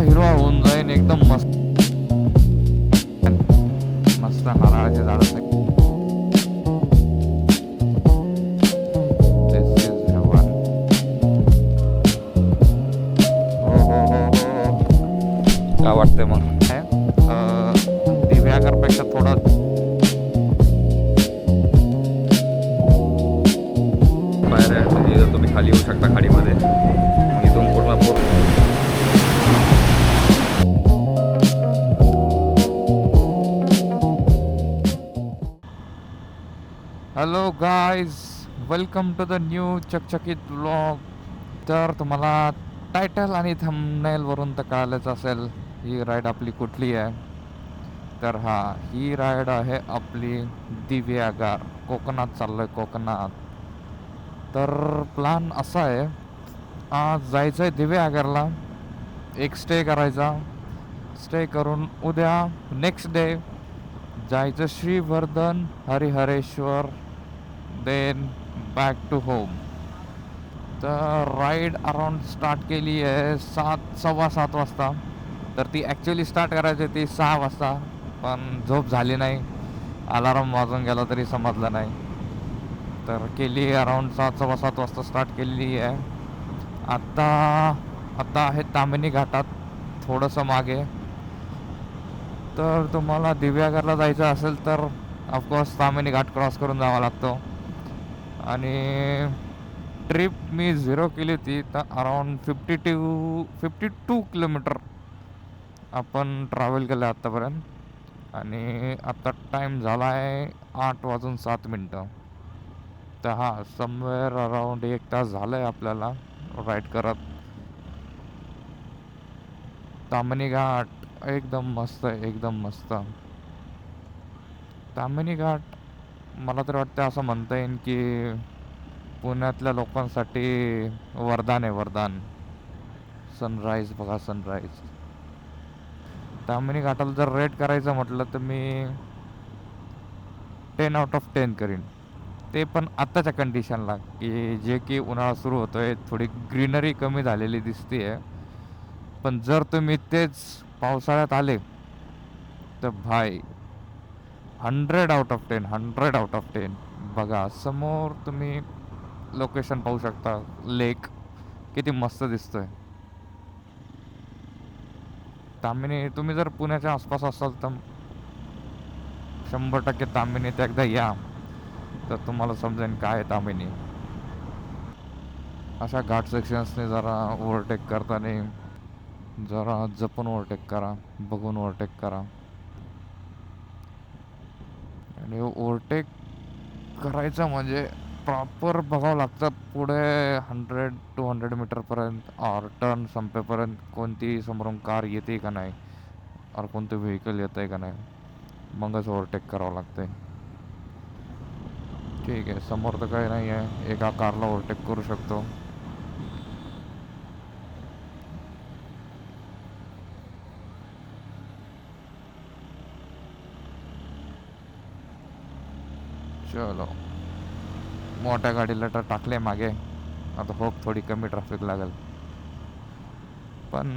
हिरवा होऊन जाईन एकदम मस्त मस्त नारळाचे झाड. काय वाटतंय मग दिव्यागरपेक्षा थोडं बाहेर आहे. इथं तुम्ही खाली येऊ शकता खाडीमध्ये. इथून पूर्ण hello guys, welcome to the new चकचकीत व्लॉग. तर तुम्हाला टायटल आणि थंबनेलवरून तर कळालंच असेल ही राईड आपली कुठली आहे. तर ही राईड आहे आपली दिव्यागार. कोकणात चाललो आहे, कोकणात. तर प्लॅन असा आहे, आज जायचं आहे दिव्यागारला, एक स्टे करायचा. स्टे करून उद्या नेक्स्ट डे जायचं Shrivardhan, Harihareshwar, then back to home. तर राईड अराउंड स्टार्ट केली आहे 7:15 वाजता. तर ती ॲक्च्युली स्टार्ट करायची ती 6 वाजता, पण झोप झाली नाही. अलाराम वाजून गेला तरी समजलं नाही. तर केली अराउंड 7:15 वाजता स्टार्ट केलेली आहे. आत्ता आहे तामिनी घाटात, थोडंसं मागे. तर तुम्हाला दिव्यागरला जायचं असेल तर ऑफकोर्स तामिनी घाट क्रॉस करून जावा लागतो. आणि ट्रिप मी 0 केली होती, तर अराउंड 52 किलोमीटर आपण ट्रॅव्हल केलं आत्तापर्यंत. आणि आत्ता टाईम झाला आहे 8:07. तर समवेअर अराउंड 1 तास झालं आहे आपल्याला राईड करत. तामिनी घाट एकदम मस्त आहे, एकदम मस्त. तामिनी घाट मला तर वाटतं असं म्हणता येईल की पुण्यातल्या लोकांसाठी वरदान आहे, वरदान. सनराईज बघा, सनराईज. तामिनी घाटाला जर रेट करायचं म्हटलं तर मी 10/10 करीन. ते पण आत्ताच्या कंडिशनला, की जे की उन्हाळा सुरू होतो आहे, थोडी ग्रीनरी कमी झालेली दिसते आहे. पण जर तुम्ही तेच पावसाळ्यात आले तर भाई 100/10, 100/10. बघा समोर तुम्ही लोकेशन पाहू शकता, लेक किती मस्त दिसतोय. तामिनी तुम्ही जर पुण्याच्या आसपास असाल तर 100% तामिनीत एकदा या, तर तुम्हाला समजेल काय आहे तामिनी. अशा घाट सेक्शन्सने जरा ओव्हरटेक करताना जरा जपून ओव्हरटेक करा, बघून ओव्हरटेक करा. आणि ओव्हरटेक करायचं म्हणजे प्रॉपर बघावं लागतं पुढे 100-200 मीटरपर्यंत, और टर्न संपेपर्यंत कोणती समोरून कार येते का नाही, और कोणतं व्हेकल येतं आहे का नाही, मगच ओव्हरटेक करावं लागतं. ठीक आहे, समोर तर काही नाही आहे, एका कारला ओव्हरटेक करू शकतो. चलो, मोठ्या गाडीला तर टाकले मागे, आता होप थोडी कमी ट्रॅफिक लागेल. पण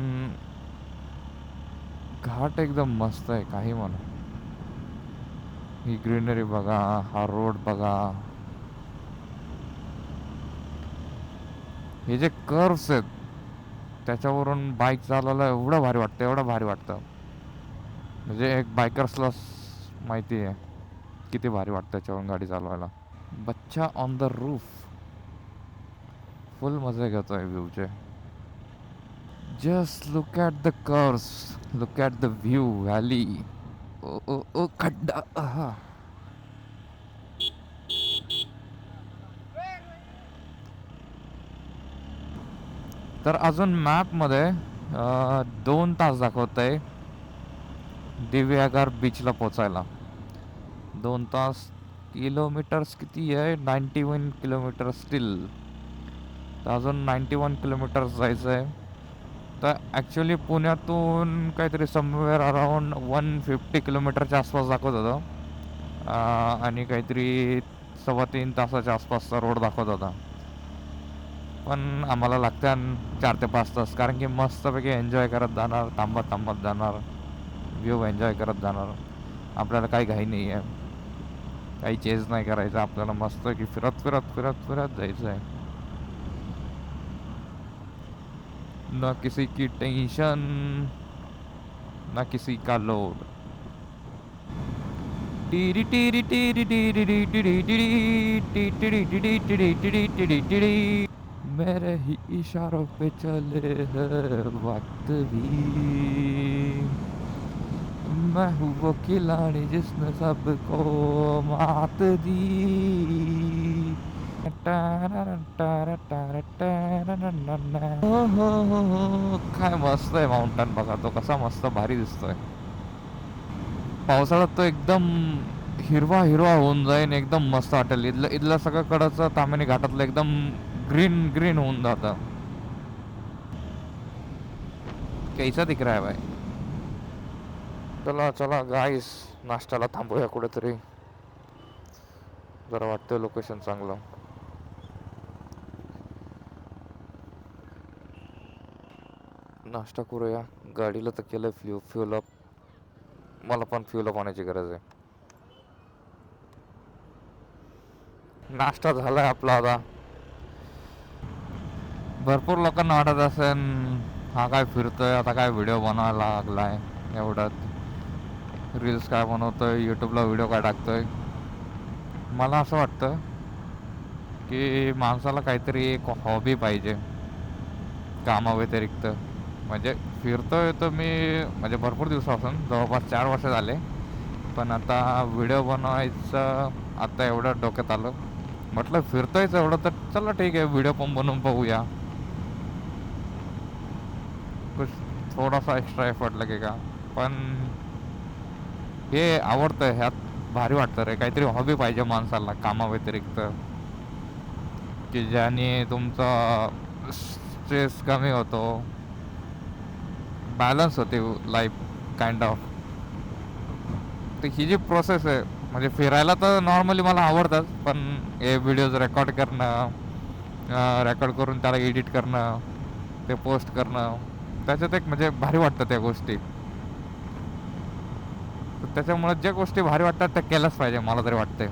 घाट एकदम मस्त आहे, काही म्हणा. ही ग्रीनरी बघा, हा रोड बघा, हे जे कर्व्स आहेत त्याच्यावरून बाईक चालवायला एवढं भारी वाटतं, एवढं भारी वाटतं. म्हणजे एक बायकर्सला माहिती आहे किती भारी वाटतं त्याच्यावरून गाडी चालवायला. बच्चा ऑन द रूफ, फुल मजा घेतोय व्ह्यूचे. Just look at the curves, look at the view, valley. Oh oh oh खड्डा, हा. तर अजून मॅपमध्ये 2 तास दाखवत आहे दिव्यागार बीचला पोचायला. 2 तास. किलोमीटर्स किती आहे? 91 किलोमीटर स्टील. तर अजून 91 किलोमीटर्स जायचं आहे. तर ॲक्च्युली पुण्यातून काहीतरी समवेअर अराउंड 150 किलोमीटरच्या आसपास दाखवत होतं. आणि काहीतरी 3.25 तासाच्या आसपासचा रोड दाखवत होता. पण आम्हाला लागतं 4 ते 5 तास, कारण की मस्तपैकी एन्जॉय करत जाणार, थांबत थांबत जाणार, व्ह्यू एन्जॉय करत जाणार. आपल्याला काही घाई नाही आहे, काही चेंज नाही करायचं आपल्याला, मस्त की फिरत फिरत फिरत फिरत जायचं आहे. ना किसी की टेंशन, ना किसी का load. Teary teary teary teary teary teary teary teary teary teary teary teary, मेरे ही इशारों पे चले है वक्त भी, मैं हूँ वो खिलाड़ी जिसने सबको मात दी. हो हो हो हो, काय मस्त आहे माउंटन, बघा तो कसा मस्त भारी दिसतोय. पावसाळ्यात तो एकदम हिरवा हिरवा होऊन जाईल, एकदम मस्त वाटेल. इथलं इथलं सगळं कडचं तामिनी घाटातलं एकदम ग्रीन ग्रीन होऊन जातं. कैसा दिख रहा है भाई. चला चला गाईस, नाश्त्याला थांबूया कुठेतरी, जरा वाटतं लोकेशन चांगलं. नाश्ता करूया. गाडीला तर केलं फ्यूल अप, मला पण फ्यूल अप होण्याची गरज आहे. नाश्ता झालाय आपला आता. भरपूर लोकांना वाटत असेल हा काय फिरतोय आता, काय व्हिडिओ बनवायला लागलाय एवढ्यात, रील्स काय बनवतोय, यूट्यूबला व्हिडिओ काय टाकतोय. मला असं वाटतं की माणसाला काहीतरी एक हॉबी पाहिजे कामाव्यतिरिक्त. म्हणजे फिरतोय तर मी, म्हणजे भरपूर दिवसापासून, जवळपास 4 वर्ष झाले, पण आता व्हिडिओ बनवायचं आता एवढं डोक्यात आलं. म्हटलं फिरतोयच एवढं तर चला ठीक आहे, व्हिडिओ पण बनवून बघूया, कुछ थोडासा एक्स्ट्रा एफर्ट लगेगा. पण हे आवडतं, ह्यात भारी वाटतं रे. काहीतरी हॉबी पाहिजे माणसाला कामाव्यतिरिक्त, की ज्याने तुमचा स्ट्रेस कमी होतो, बॅलन्स होते लाईफ काइंड ऑफ. तर ही जी प्रोसेस आहे, म्हणजे फिरायला तर नॉर्मली मला आवडतात, पण हे व्हिडिओज रेकॉर्ड करणं, रेकॉर्ड करून त्याला एडिट करणं, ते पोस्ट करणं, त्याच्यात एक म्हणजे भारी वाटतं त्या गोष्टी. तर त्याच्यामुळे ज्या गोष्टी भारी वाटतात त्या केल्याच पाहिजे, मला तरी वाटते.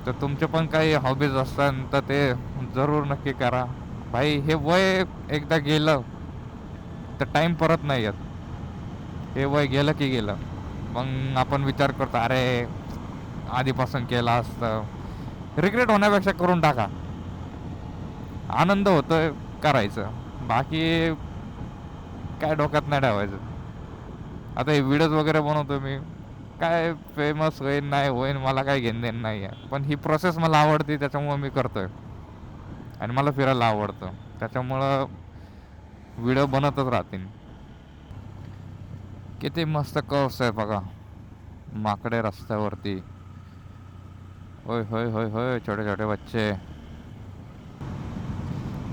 तर तुमचे पण काही हॉबीज असतात तर ते जरूर नक्की करा भाई. हे वय एकदा गेलं तर टाईम परत नाही येत. हे वय गेलं की गेलं. मग आपण विचार करतो अरे आधीपासून केलं असतं. रिग्रेट होण्यापेक्षा करून टाका. आनंद होतोय करायचं, बाकी काय डोक्यात नाही ठेवायचं. आता हे व्हिडिओज वगैरे बनवतो मी, काय फेमस होईन नाही होईन मला काय घेणं देणं नाही आहे, पण ही प्रोसेस मला आवडते त्याच्यामुळं मी करतोय. आणि मला फिरायला आवडतं त्याच्यामुळं व्हिडिओ बनतच राहतील. किती मस्त कर्व्स आहे बघा माकडे रस्त्यावरती. होय होय होय होय, छोटे छोटे बच्चे.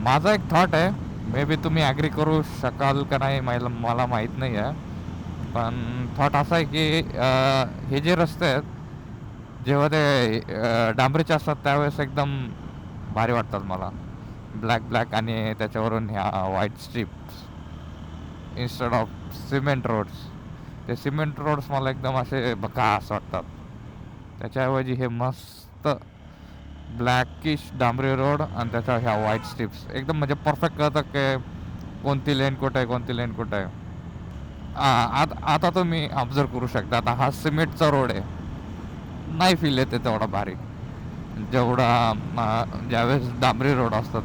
माझा एक थॉट आहे, मे बी तुम्ही ॲग्री करू शकाल का नाही मला माहीत नाही आहे, पण थॉट असा आहे की हे जे रस्ते आहेत जेव्हा ते डांबरीचे असतात त्यावेळेस एकदम भारी वाटतात मला. ब्लॅक ब्लॅक आणि त्याच्यावरून ह्या white strips instead of cement roads. ते सिमेंट रोड्स मला एकदम असे भकास वाटतात. त्याच्याऐवजी हे मस्त ब्लॅकिश डांबरी रोड आणि त्याच्या ह्या व्हाईट स्ट्रिप्स एकदम म्हणजे परफेक्ट कळतं की कोणती लेन कुठं आहे, कोणती लेन कुठं आहे. आता तुम्ही ऑब्झर्व करू शकता, आता हा सिमेंटचा रोड आहे, नाही फील येते तेवढा भारी जेवढा ज्यावेळेस डांबरी रोड असतात.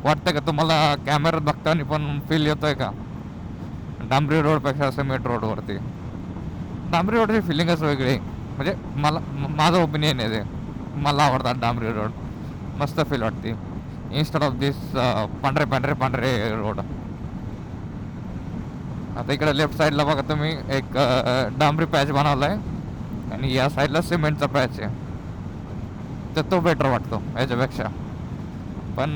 वाटतं का तुम्हाला कॅमेऱ्यात बघताना पण फील येतोय का डांबरी रोडपेक्षा सिमेंट रोडवरती? डांबरी रोडची फिलिंगच वेगळी. म्हणजे मला माझं ओपिनियन आहे ते, मला आवडतात डांबरी रोड, मस्त फील वाटते इन्स्टेड ऑफ दिस पांढरे पांढरे पांढरे रोड. आता इकडे लेफ्ट साईडला बघा तुम्ही एक डांबरी पॅच बनवला आहे आणि या साईडला सिमेंटचा पॅच आहे, तर तो बेटर वाटतो याच्यापेक्षा. पण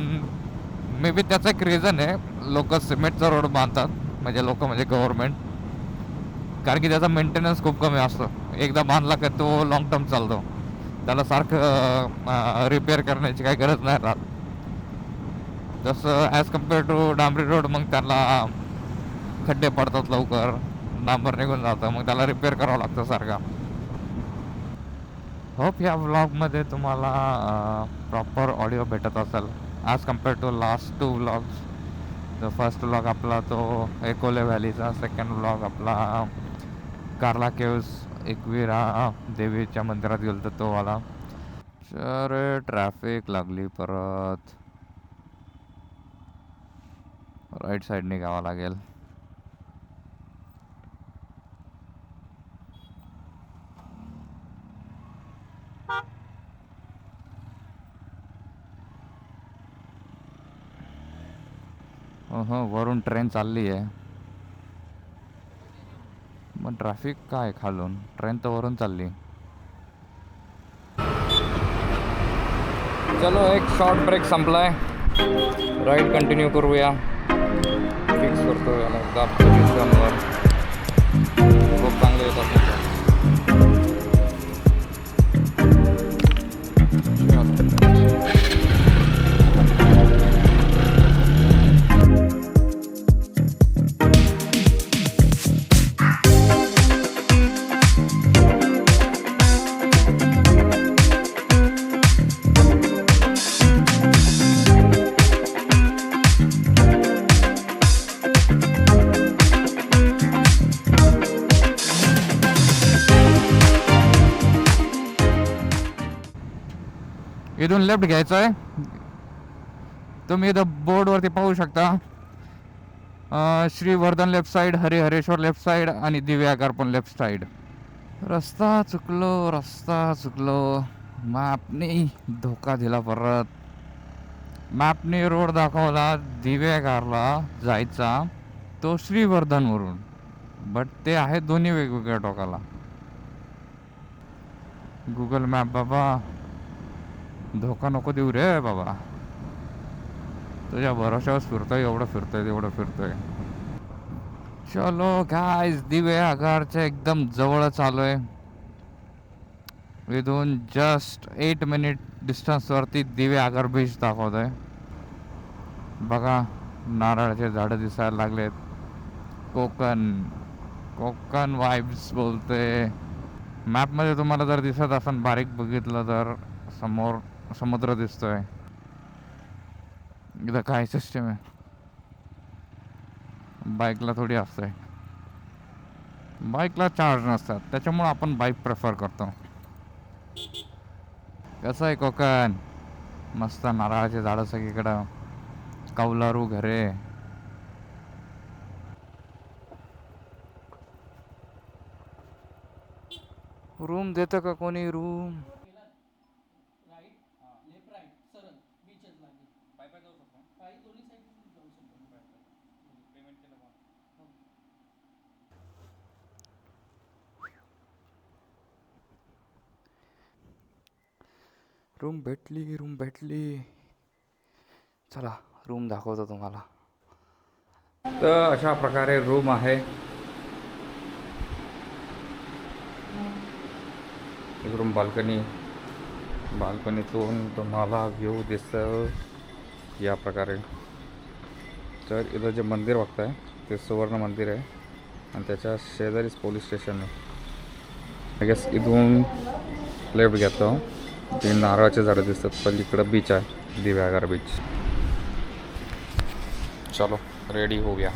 मे बी त्याचं एक रिझन आहे, लोक सिमेंटचा रोड बांधतात, म्हणजे लोक म्हणजे गव्हर्नमेंट, कारण की त्याचा मेंटेनन्स खूप कमी असतो. एकदा बांधला का तो लॉंग टर्म चालतो. त्याला सारखं रिपेअर करण्याची काही गरज नाही राहत. जसं ॲज कम्पेअर टू डांबरी रोड, मग त्याला खड्डे पडतात लवकर, डांबर निघून जातं, मग त्याला रिपेअर करावं लागतं सारखा. होप या व्लॉगमध्ये तुम्हाला प्रॉपर ऑडिओ भेटत असेल as compare to last 2 vlogs. जो फर्स्ट व्लॉग आपला तो एकोले व्हॅलीचा, सेकंड व्लॉग आपला कार्ला केव्स एकविरा देवीच्या मंदिरात गेलो तर तो वाला. अरे ट्रॅफिक लागली परत, राईट साईडने घ्यावं लागेल. हो, वरून ट्रेन चालली आहे. मग ट्रॅफिक काय खालून, ट्रेन तर वरून चालली. चलो एक शॉर्ट ब्रेक संपलाय, राईड कंटिन्यू करूया. फिक्स करतो याला एकदा वर, खूप चांगले येतात. इथून लेफ्ट घ्यायचं आहे. तुम्ही इथं बोर्डवरती पाहू शकता, Shrivardhan left side, Harihareshwar left side आणि दिव्यागार पण लेफ्ट साईड. रस्ता चुकलो. मॅपने धोका दिला परत. मॅपने रोड दाखवला दिव्यागारला जायचा, तो श्रीवर्धनवरून, बट ते आहे दोन्ही वेगवेगळ्या टोकाला. गुगल मॅप बाबा धोका नको देऊ रे बाबा, तुझ्या भरोशावर फिरतोय, एवढं फिरतोय. चलो गाइस, दिव्यागारच्या एकदम जवळच आलोय. इथून जस्ट 8 मिनिट डिस्टन्सवरती दिव्यागार बीच दाखवतोय. बघा नारळाचे झाडं दिसायला लागलेत. कोकण वाइब्स बोलते. मॅपमध्ये तुम्हाला जर दिसत असेल बारीक बघितलं तर समोर समुद्र दिसतोय. इथं काय सिस्टम आहे, बाईकला थोडी असतंय, बाईकला चार्ज नसतात, त्याच्यामुळं आपण बाईक प्रेफर करतो. कसं आहे कोकण, मस्त नारळाचे झाडं सगळीकडं, कौलारू घरे. रूम देतं का कोणी रूम? रूम भेटली. चला रूम दाखवतो तुम्हाला. तर अशा प्रकारे रूम आहे. एक रूम बाल्कनीतून तुम्हाला व्ह्यू दिसतं या प्रकारे. तर इथं जे मंदिर बघताय ते सुवर्ण मंदिर आहे आणि त्याच्या शेजारीच पोलीस स्टेशन आहे. आय गेस इथून लेफ्ट घेतो, ते नारळाचे झाडं दिसतात, पण इकडं बीच आहे, दिव्यागार बीच. चलो रेडी हो गया.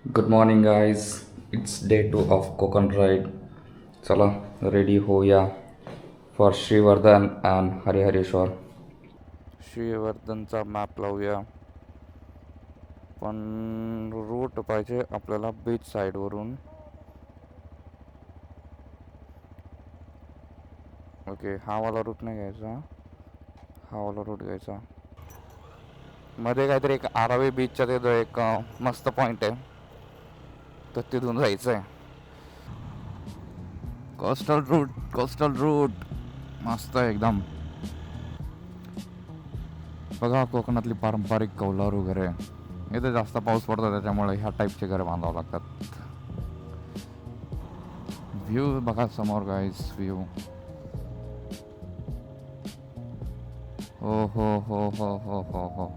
Good morning, guys. It's day 2 of Kokon ride. चला रेडी होऊया फॉर श्रीवर्धन अँड हरिहरेश्वर. श्रीवर्धनचा मॅप लावूया, पण रूट पाहिजे आपल्याला बीच साईडवरून. ओके, हा वाला रूट नाही घ्यायचा, हा वाला रूट घ्यायचा. मध्ये काहीतरी एक आरावी बीचच्या तिथं एक मस्त पॉईंट आहे, तर तिथून जायचं आहे. कोस्टल रूट मस्त आहे एकदम. बघा, कोकणातली पारंपरिक कौलारू घरे. इथे जास्त पाऊस पडतो त्याच्यामुळे ह्या टाईपचे घरे बांधावं लागतात. व्ह्यू बघा समोर गाईस, व्ह्यू. हो हो हो हो हो हो हो.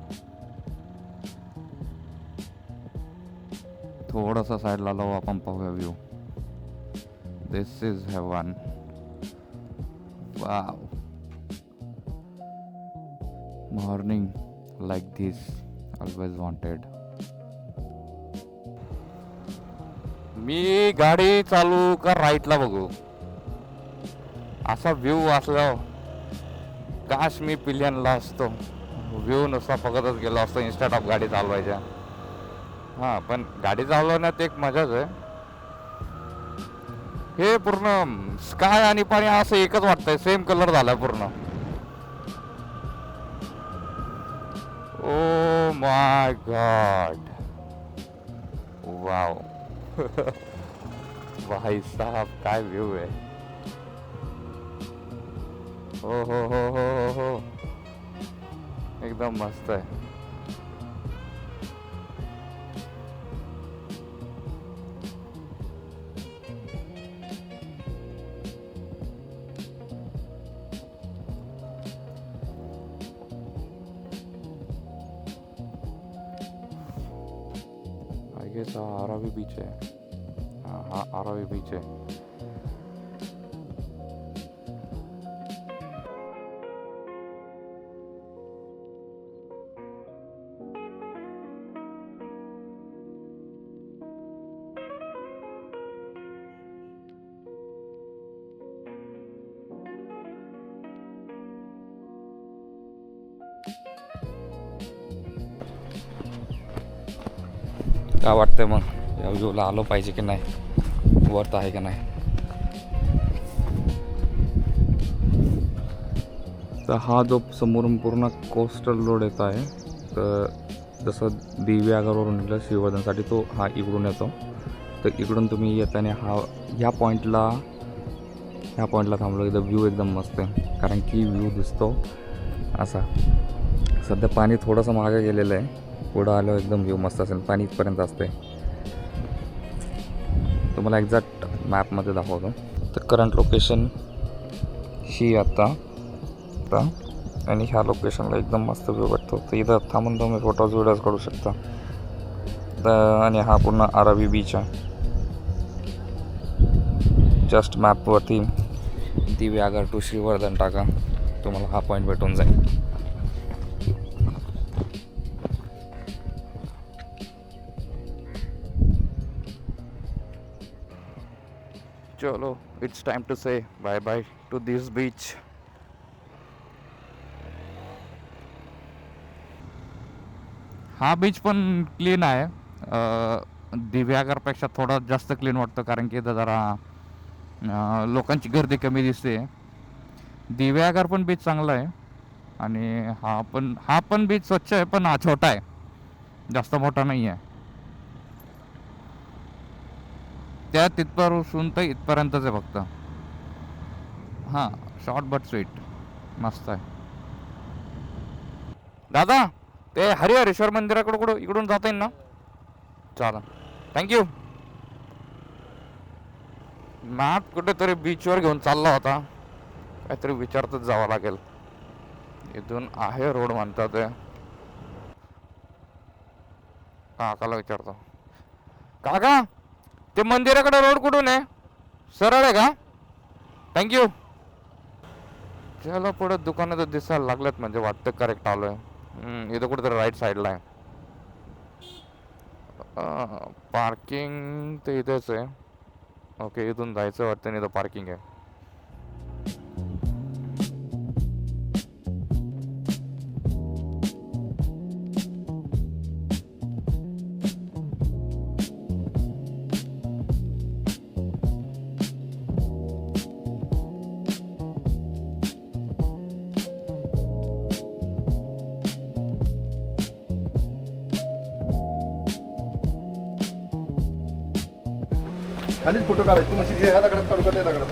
थोडंसं साईडला लावू, आपण पाहूया view. This is heaven. Wow. Morning like this always wanted. मी गाडी चालू का राईटला बघू, असा व्ह्यू असल्यावर काश मी पिलियनला असतो. व्ह्यू नुसता बघतच गेलो असतो इन्स्टेड ऑफ गाडी चालवायच्या. हां, पण गाडी चालवण्यात एक मजाच आहे. हे पूर्ण स्काय आणि पाणी असं एकच वाटतंय, सेम कलर झालाय पूर्ण. Oh my God, wow. भाई साहब, काय व्ह्यू आहे. हो हो हो हो हो हो, एकदम मस्त आहे. आय गेस हा आरावी बीच आहे. हा आरावी बीच आहे. काय वाटतंय मग, या व्ह्यूला आलो पाहिजे की नाही, वर्थ आहे की नाही? तर हा जो समोरून पूर्ण कोस्टल रोड येत आहे, तर जसं दिव्यागरवरून निघलं श्रीवर्धनसाठी, तो हा इकडून येतो. तर इकडून तुम्ही येताना ह्या पॉईंटला थांबलो. इथं व्ह्यू एकदम मस्त आहे, कारण की व्ह्यू दिसतो असा. सध्या पाणी थोडंसं मागे गेलेलं आहे, पुढं आल्यावर एकदम व्ह्यू मस्त असेल. पाणी इथपर्यंत असते. तुम्हाला एक्झॅक्ट मॅपमध्ये दाखवतो. तर करंट लोकेशन ही आता आणि ह्या लोकेशनला एकदम मस्त व्ह्यू भेटतो. तर इथं थांबून तुम्ही फोटोज व्हिडिओज काढू शकता. आणि हा पूर्ण आरावी बीच आहे. जस्ट मॅपवरती दिव्यागर टू श्रीवर्धन टाका, तुम्हाला हा पॉईंट भेटून जाईल. चलो, it's time to say bye bye to this beach. हा बीच पण क्लीन आहे. दिव्यागरपेक्षा थोडा जास्त क्लीन वाटतं, कारण की इथं जरा लोकांची गर्दी कमी दिसते. दिव्यागर पण बीच चांगला आहे, आणि हा पण बीच स्वच्छ आहे, पण हा छोटा आहे, जास्त मोठा नाही आहे. त्या तिथपासून तर इथपर्यंतच आहे फक्त. हां, शॉर्ट बट स्वीट, मस्त आहे. दादा, ते हरिहरेश्वर मंदिराकडे कुठं इकडून जाता येईल ना? चालेल, थँक्यू. मॅप कुठेतरी बीचवर घेऊन चालला होता, काहीतरी विचारतच जावं लागेल. इथून आहे रोड म्हणतात आहे. काकाला विचारतो. काका, ते मंदिराकडे रोड कुठून आहे? सरळ आहे का? थँक्यू. चला, पुढे दुकानं तर दिसायला लागल्यात, म्हणजे वाटतं करेक्ट आलो आहे. इथं कुठेतरी राईट साईडला आहे. पार्किंग तर इथेच आहे. ओके, इथून जायचं वाटतं, नाही तर पार्किंग आहे. खालीच फोटो काढायचे. तू म्हणजे ह्या दगडात काढू का त्या दगडात?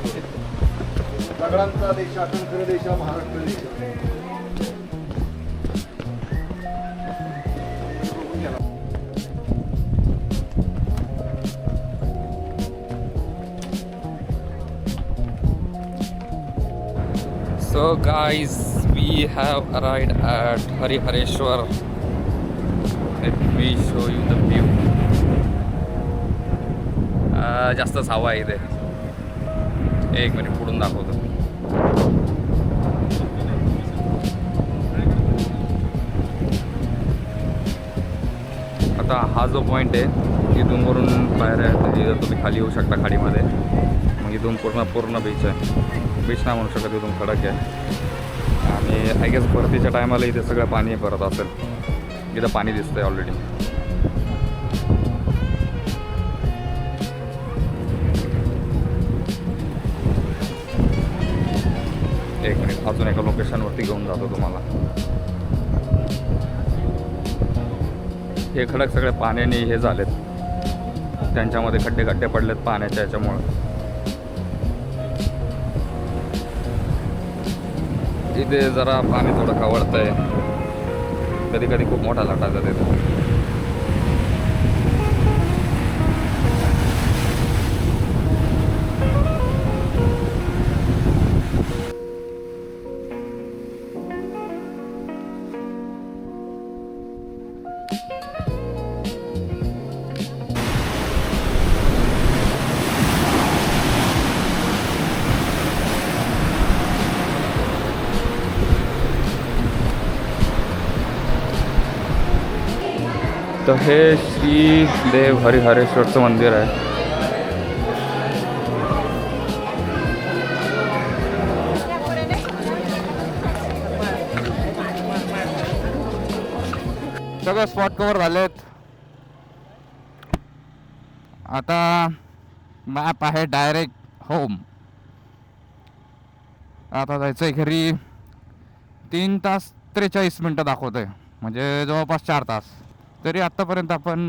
दगडांचा देश, अखंड देश, महाराष्ट्र देश. So guys, we have arrived at Harihareshwar. Let me show you the view. जास्तच हवा आहे इथे. एक मिनिट पुढून दाखवतो. आता हा जो पॉईंट आहे, इथून वरून पायऱ्या आहेत, इथं तुम्ही खाली येऊ शकता खाडीमध्ये. मग इथून पूर्ण बीच आहे. बीच नाही म्हणू शकत, इथून खडक आहे. आणि आय गेस भरतीच्या टायमाला इथे सगळं पाणी भरत असेल. इथं पाणी दिसतंय ऑलरेडी. एक मिनिट, अजून एका लोकेशनवरती घेऊन जातो तुम्हाला. हे खडक सगळे पाण्याने हे झालेत, त्यांच्यामध्ये खड्डे पडलेत पाण्याच्या याच्यामुळं. इथे जरा पाणी थोडं खवळतंय, कधी कधी खूप मोठा लाटा जाते. तर हे श्री देव हरिहरेश्वरचं मंदिर आहे. सगळे स्पॉट कवर झालेत. आता मॅप आहे डायरेक्ट होम. आता जायचं आहे घरी. 3 तास 43 मिनटं दाखवत आहे, म्हणजे जवळपास 4 तास. तरी आत्तापर्यंत आपण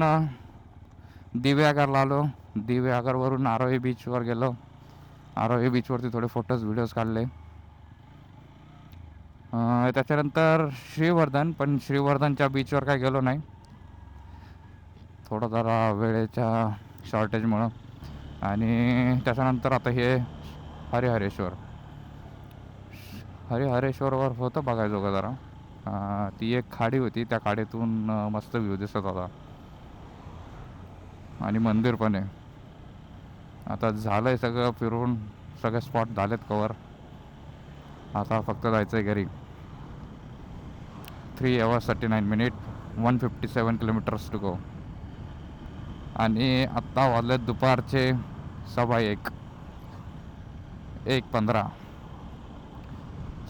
दिव्यागरला आलो. दिव्यागरवरून आरोही बीचवर गेलो. आरोही बीचवरती थोडे व्हिडिओज काढले. त्याच्यानंतर श्रीवर्धन, पण श्रीवर्धनच्या बीचवर काय गेलो नाही, थोडं जरा वेळेच्या शॉर्टेजमुळं. आणि त्याच्यानंतर आता हे हरिहरेश्वर. हरिहरेश्वरवर होतं बघायचो का जरा. ती एक खाडी होती, त्या खाडीतून मस्त व्ह्यू दिसत होता. आणि मंदिर पण आहे. आता झालं आहे सगळं फिरून, सगळे स्पॉट झालेत कवर. आता फक्त जायचं आहे घरी. 3 hours 39 minutes, 157 kilometers to go. आणि आत्ता वाजलेत दुपारचे 1:15, 1:15.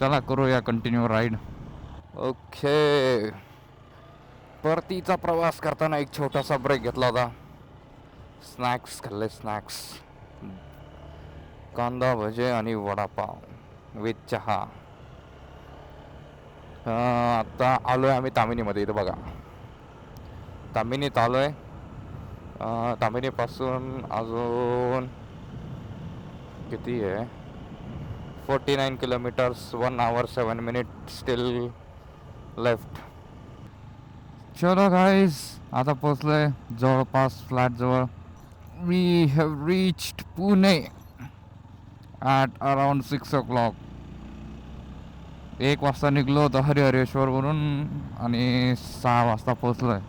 चला करूया कंटिन्यू राईड. ओके, परतीचा प्रवास करताना एक छोटासा ब्रेक घेतला होता. स्नॅक्स खाल्ले. स्नॅक्स, कांदा भजे आणि वडापाव विथ चहा. आत्ता आलो आहे आम्ही तामिनीमध्ये. इथं बघा, तामिनीत आलो आहे. तामिनीपासून अजून किती आहे, 49 kilometers, 1 hour 7 minutes still left. चलो गाईज, आता पोचलोय जवळपास फ्लॅटजवळ. We have reached Pune at around 6 o'clock. 1 वाजता निघलो होतो हरिहरेश्वरवरून आणि 6 वाजता पोचलोय.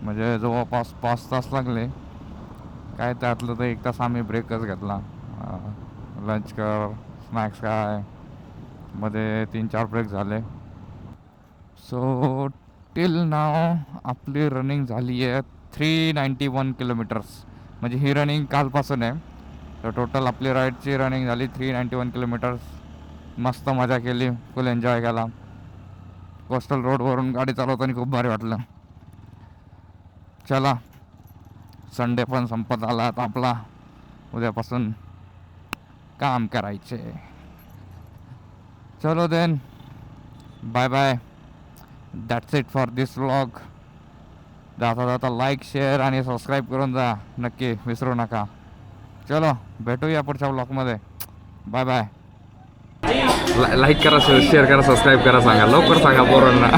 म्हणजे जवळपास 5 तास लागले. काय त्यातलं तर 1 तास आम्ही ब्रेकच घेतला. लंच कर, स्नॅक्स काय, मध्ये 3-4 ब्रेक झाले. सो टिल नाव आपली रनिंग झाली आहे 391 किलोमीटर्स. म्हणजे ही रनिंग कालपासून आहे. तर टोटल आपली राईडची रनिंग झाली 391 किलोमीटर्स. मस्त मजा केली, फुल एन्जॉय केला. कोस्टल रोडवरून गाडी चालवताना खूप भारी वाटलं. चला, संडे पण संपत आला आता आपला. उद्यापासून काम करायचे. चलो then, bye bye. That's it for this vlog. जाता जाता लाईक, शेअर आणि सबस्क्राईब करून जा, नक्की विसरू नका. चलो, भेटूया पुढच्या व्लॉगमध्ये. Bye bye. लाईक करा, शेअर करा, सबस्क्राईब करा, सांगा लवकर, सांगा पोरांना.